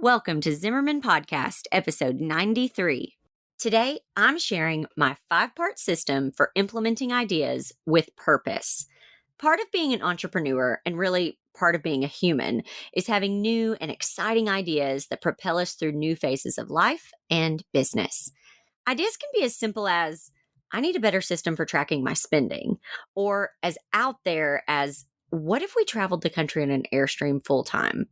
Welcome to Zimmerman Podcast, episode 93. Today, I'm sharing my 5-part system for implementing ideas with purpose. Part of being an entrepreneur, and really part of being a human, is having new and exciting ideas that propel us through new phases of life and business. Ideas can be as simple as, I need a better system for tracking my spending, or as out there as, what if we traveled the country in an airstream full time?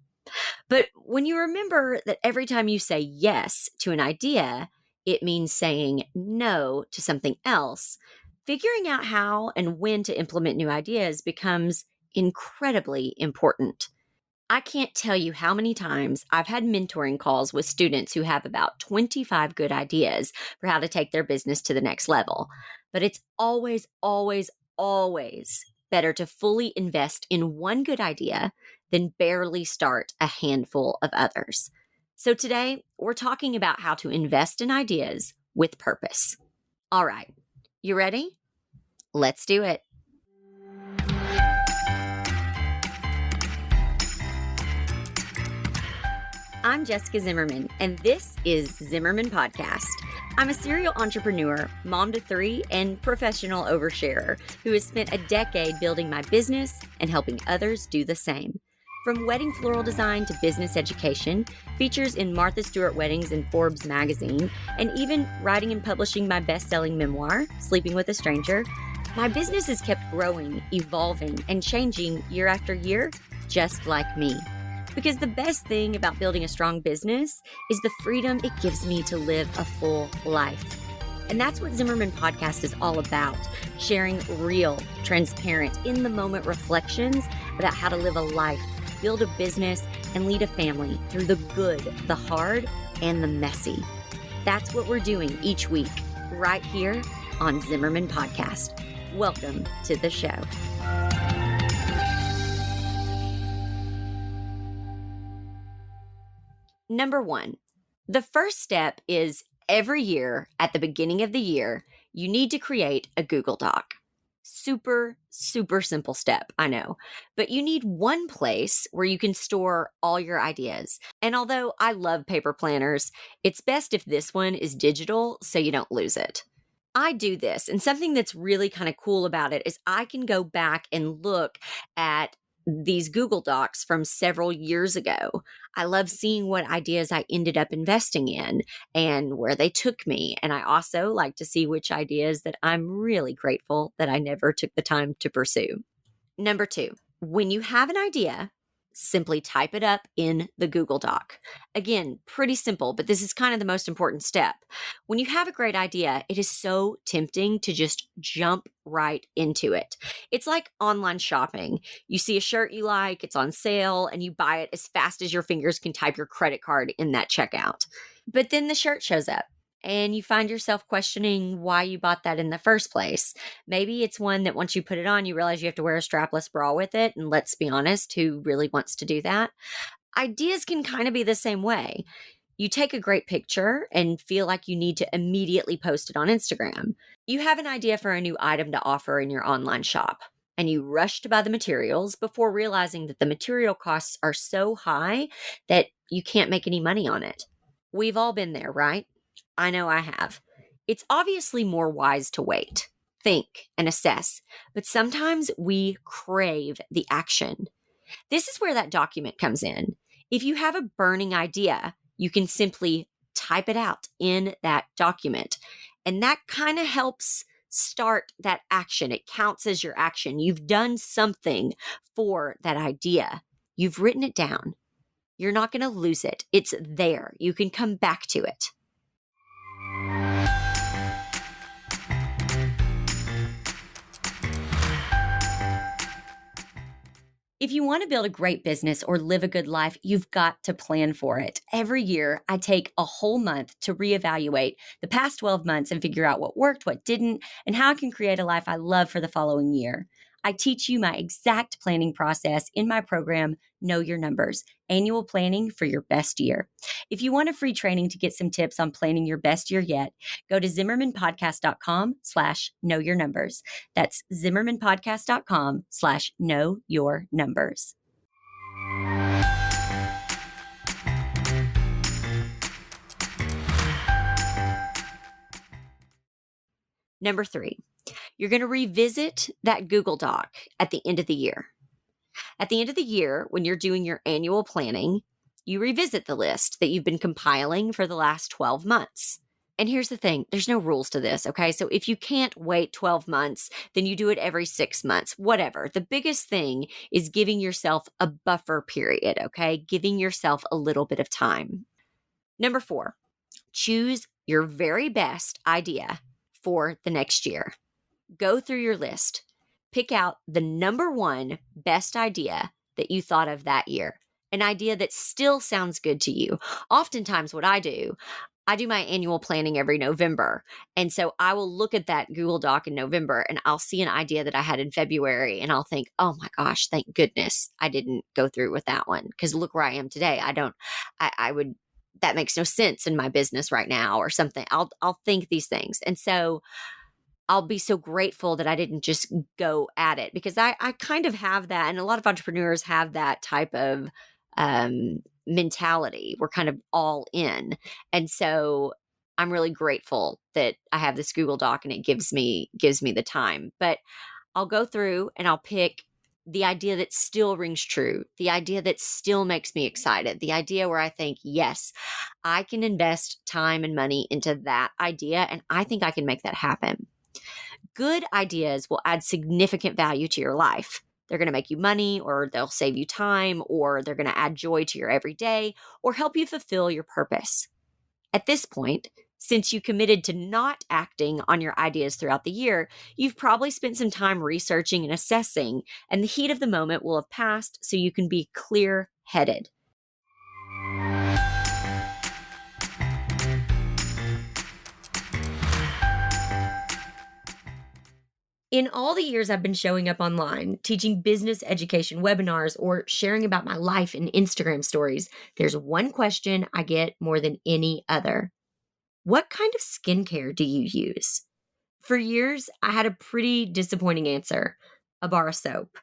But when you remember that every time you say yes to an idea, it means saying no to something else, figuring out how and when to implement new ideas becomes incredibly important. I can't tell you how many times I've had mentoring calls with students who have about 25 good ideas for how to take their business to the next level. But it's always, always, always better to fully invest in one good idea than barely start a handful of others. So today, we're talking about how to invest in ideas with purpose. All right, you ready? Let's do it. I'm Jessica Zimmerman, and this is Zimmerman Podcast. I'm a serial entrepreneur, mom to 3, and professional oversharer who has spent a decade building my business and helping others do the same. From wedding floral design to business education, features in Martha Stewart Weddings and Forbes magazine, and even writing and publishing my best-selling memoir, Sleeping with a Stranger, my business has kept growing, evolving, and changing year after year, just like me. Because the best thing about building a strong business is the freedom it gives me to live a full life. And that's what Zimmerman Podcast is all about, sharing real, transparent, in-the-moment reflections about how to live a life, build a business, and lead a family through the good, the hard, and the messy. That's what we're doing each week, right here on Zimmerman Podcast. Welcome to the show. Number 1, the first step is every year at the beginning of the year, you need to create a Google Doc. Super, super simple step, I know. But you need one place where you can store all your ideas. And although I love paper planners, it's best if this one is digital so you don't lose it. I do this, and something that's really kind of cool about it is I can go back and look at these Google Docs from several years ago. I love seeing what ideas I ended up investing in and where they took me. And I also like to see which ideas that I'm really grateful that I never took the time to pursue. Number 2, when you have an idea, simply type it up in the Google Doc. Again, pretty simple, but this is kind of the most important step. When you have a great idea, it is so tempting to just jump right into it. It's like online shopping. You see a shirt you like, it's on sale, and you buy it as fast as your fingers can type your credit card in that checkout. But then the shirt shows up, and you find yourself questioning why you bought that in the first place. Maybe it's one that once you put it on, you realize you have to wear a strapless bra with it. And let's be honest, who really wants to do that? Ideas can kind of be the same way. You take a great picture and feel like you need to immediately post it on Instagram. You have an idea for a new item to offer in your online shop, and you rush to buy the materials before realizing that the material costs are so high that you can't make any money on it. We've all been there, right? I know I have. It's obviously more wise to wait, think, and assess, but sometimes we crave the action. This is where that document comes in. If you have a burning idea, you can simply type it out in that document, and that kind of helps start that action. It counts as your action. You've done something for that idea. You've written it down. You're not going to lose it. It's there. You can come back to it. If you want to build a great business or live a good life, you've got to plan for it. Every year, I take a whole month to reevaluate the past 12 months and figure out what worked, what didn't, and how I can create a life I love for the following year. I teach you my exact planning process in my program, Know Your Numbers, Annual Planning for Your Best Year. If you want a free training to get some tips on planning your best year yet, go to zimmermanpodcast.com/knowyournumbers. That's zimmermanpodcast.com/knowyournumbers. Number 3, you're going to revisit that Google Doc at the end of the year. At the end of the year, when you're doing your annual planning, you revisit the list that you've been compiling for the last 12 months. And here's the thing, there's no rules to this, okay? So if you can't wait 12 months, then you do it every 6 months, whatever. The biggest thing is giving yourself a buffer period, okay? Giving yourself a little bit of time. Number 4, choose your very best idea for the next year. Go through your list. Pick out the number 1 best idea that you thought of that year, an idea that still sounds good to you. Oftentimes what I do my annual planning every November. And so I will look at that Google Doc in November and I'll see an idea that I had in February and I'll think, oh my gosh, thank goodness I didn't go through with that one. Because look where I am today. That makes no sense in my business right now or something. I'll think these things. And so I'll be so grateful that I didn't just go at it, because I kind of have that. And a lot of entrepreneurs have that type of mentality. We're kind of all in. And so I'm really grateful that I have this Google Doc and it gives me the time. But I'll go through and I'll pick the idea that still rings true, the idea that still makes me excited, the idea where I think, yes, I can invest time and money into that idea and I think I can make that happen. Good ideas will add significant value to your life. They're going to make you money, or they'll save you time, or they're going to add joy to your everyday, or help you fulfill your purpose. At this point, since you committed to not acting on your ideas throughout the year, you've probably spent some time researching and assessing, and the heat of the moment will have passed so you can be clear-headed. In all the years I've been showing up online, teaching business education webinars, or sharing about my life in Instagram stories, there's one question I get more than any other. What kind of skincare do you use? For years, I had a pretty disappointing answer: a bar of soap.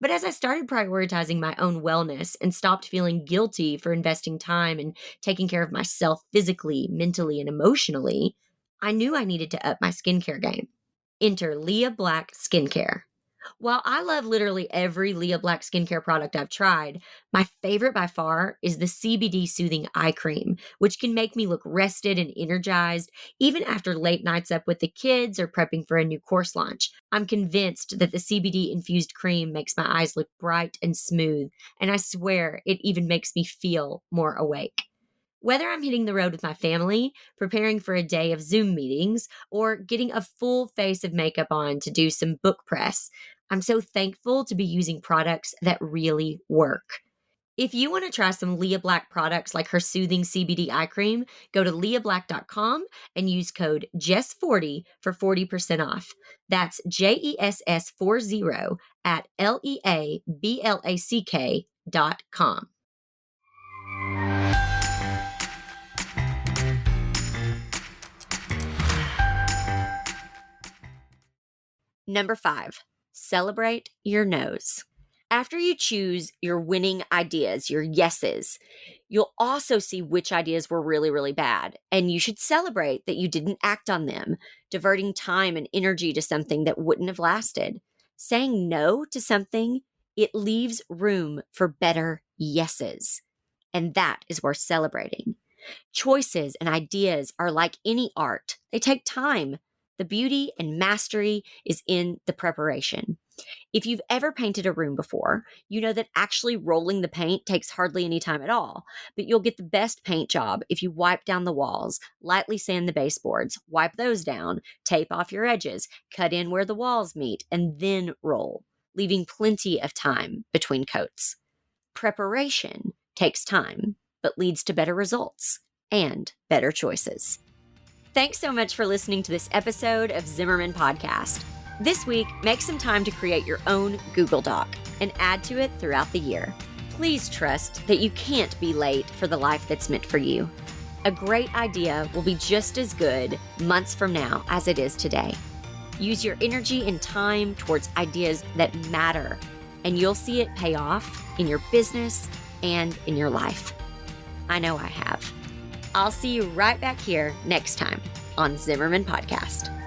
But as I started prioritizing my own wellness and stopped feeling guilty for investing time and taking care of myself physically, mentally, and emotionally, I knew I needed to up my skincare game. Enter Leah Black Skincare. While I love literally every Leah Black skincare product I've tried, my favorite by far is the CBD Soothing Eye Cream, which can make me look rested and energized even after late nights up with the kids or prepping for a new course launch. I'm convinced that the CBD infused cream makes my eyes look bright and smooth, and I swear it even makes me feel more awake. Whether I'm hitting the road with my family, preparing for a day of Zoom meetings, or getting a full face of makeup on to do some book press, I'm so thankful to be using products that really work. If you want to try some Leah Black products like her soothing CBD eye cream, go to leahblack.com and use code JESS40 for 40% off. That's JESS40 at LEABLACK.com. Number 5, celebrate your no's. After you choose your winning ideas, your yeses, you'll also see which ideas were really, really bad. And you should celebrate that you didn't act on them, diverting time and energy to something that wouldn't have lasted. Saying no to something, it leaves room for better yeses. And that is worth celebrating. Choices and ideas are like any art. They take time. The beauty and mastery is in the preparation. If you've ever painted a room before, you know that actually rolling the paint takes hardly any time at all, but you'll get the best paint job if you wipe down the walls, lightly sand the baseboards, wipe those down, tape off your edges, cut in where the walls meet, and then roll, leaving plenty of time between coats. Preparation takes time, but leads to better results and better choices. Thanks so much for listening to this episode of Zimmerman Podcast. This week, make some time to create your own Google Doc and add to it throughout the year. Please trust that you can't be late for the life that's meant for you. A great idea will be just as good months from now as it is today. Use your energy and time towards ideas that matter, and you'll see it pay off in your business and in your life. I know I have. I'll see you right back here next time on Zimmerman Podcast.